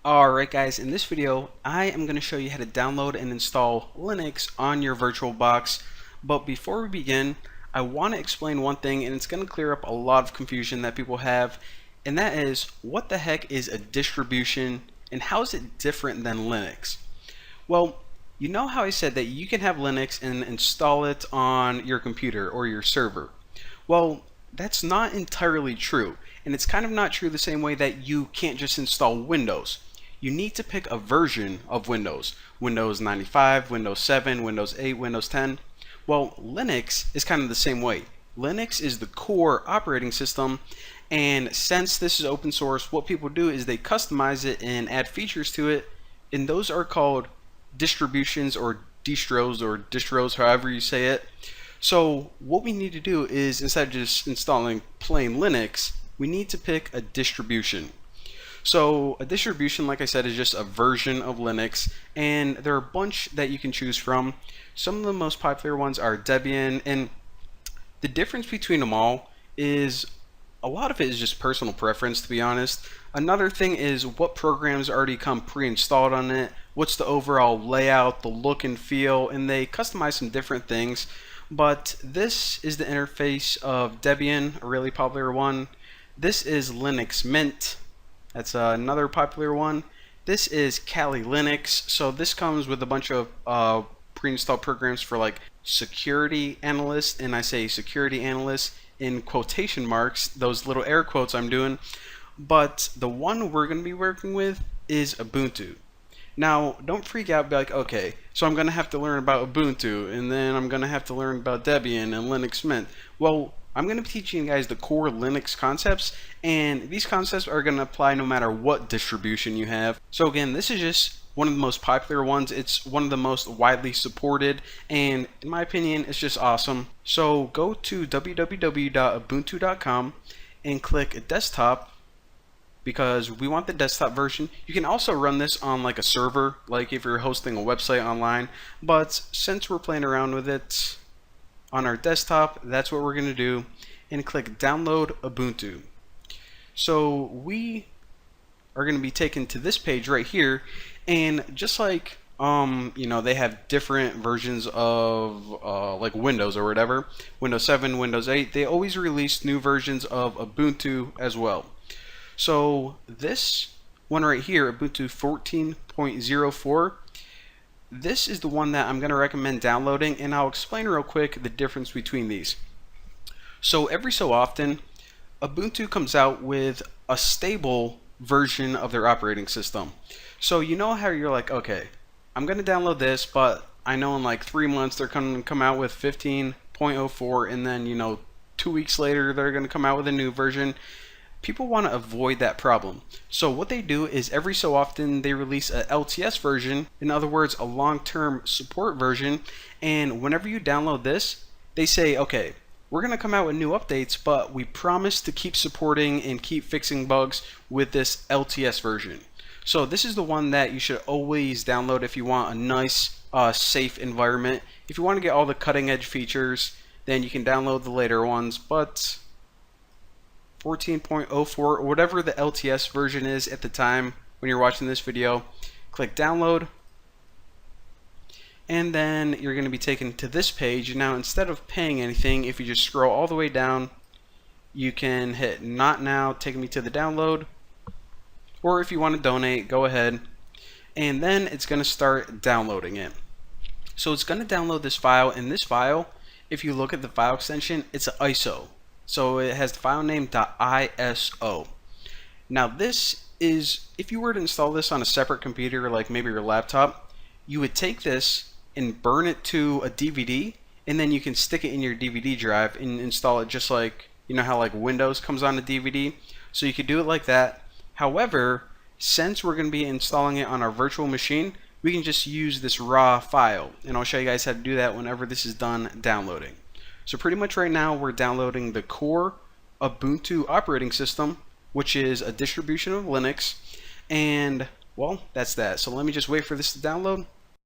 Alright guys, in this video I am going to show you how to download and install Linux on your VirtualBox. But before we begin, I want to explain one thing, and it's going to clear up a lot of confusion that people have, and that is, what the heck is a distribution and how is it different than Linux? Well, you know how I said that you can have Linux and install it on your computer or your server. Well, that's not entirely true, and it's kind of not true the same way that you can't just install Windows. You need to pick a version of Windows. Windows 95, Windows 7, Windows 8, Windows 10. Well, Linux is kind of the same way. Linux is the core operating system, and since this is open source, what people do is they customize it and add features to it, and those are called distributions or distros, however you say it. So what we need to do is, instead of just installing plain Linux, we need to pick a distribution. So a distribution, like I said, is just a version of Linux, and there are a bunch that you can choose from. Some of the most popular ones are Debian, and the difference between them all is a lot of it is just personal preference, to be honest. Another thing is what programs already come pre-installed on it, what's the overall layout, the look and feel, and they customize some different things. But this is the interface of Debian, a really popular one. This is Linux Mint. That's another popular one. This is Kali Linux. So this comes with a bunch of pre-installed programs for like security analysts, and I say security analysts in quotation marks, those little air quotes I'm doing. But the one we're going to be working with is Ubuntu. Now, don't freak out, be like, okay, so I'm going to have to learn about Ubuntu, and then I'm going to have to learn about Debian and Linux Mint. Well, I'm going to be teaching you guys the core Linux concepts, and these concepts are going to apply no matter what distribution you have. So again, this is just one of the most popular ones. It's one of the most widely supported, and in my opinion, it's just awesome. So go to www.ubuntu.com and click desktop, because we want the desktop version. You can also run this on like a server, like if you're hosting a website online, but since we're playing around with it on our desktop, that's what we're going to do, and click download Ubuntu. So we are going to be taken to this page right here, and just like you know, they have different versions of like Windows or whatever, Windows 7, Windows 8, they always release new versions of Ubuntu as well. So this one right here, Ubuntu 14.04, this is the one that I'm going to recommend downloading, and I'll explain real quick the difference between these. So every so often, Ubuntu comes out with a stable version of their operating system. So you know how you're like, okay, I'm going to download this, but I know in like 3 months they're going to come out with 15.04, and then, you know, 2 weeks later they're going to come out with a new version. People want to avoid that problem. So what they do is every so often they release a LTS version, in other words, a long-term support version, and whenever you download this, they say, okay, we're going to come out with new updates, but we promise to keep supporting and keep fixing bugs with this LTS version. So this is the one that you should always download if you want a nice, safe environment. If you want to get all the cutting-edge features, then you can download the later ones, but 14.04 or whatever the LTS version is at the time when you're watching this video, click download, and then you're going to be taken to this page. Now, instead of paying anything, if you just scroll all the way down, you can hit not now, taking me to the download, or if you want to donate, go ahead, and then it's going to start downloading it. So it's going to download this file, and this file, if you look at the file extension, it's an ISO. So it has the file name .iso. Now this is, if you were to install this on a separate computer, like maybe your laptop, you would take this and burn it to a DVD, and then you can stick it in your DVD drive and install it just like, you know how like Windows comes on a DVD. So you could do it like that. However, since we're going to be installing it on our virtual machine, we can just use this raw file, and I'll show you guys how to do that whenever this is done downloading. So pretty much right now we're downloading the core Ubuntu operating system, which is a distribution of Linux, and well, that's that. So let me just wait for this to download.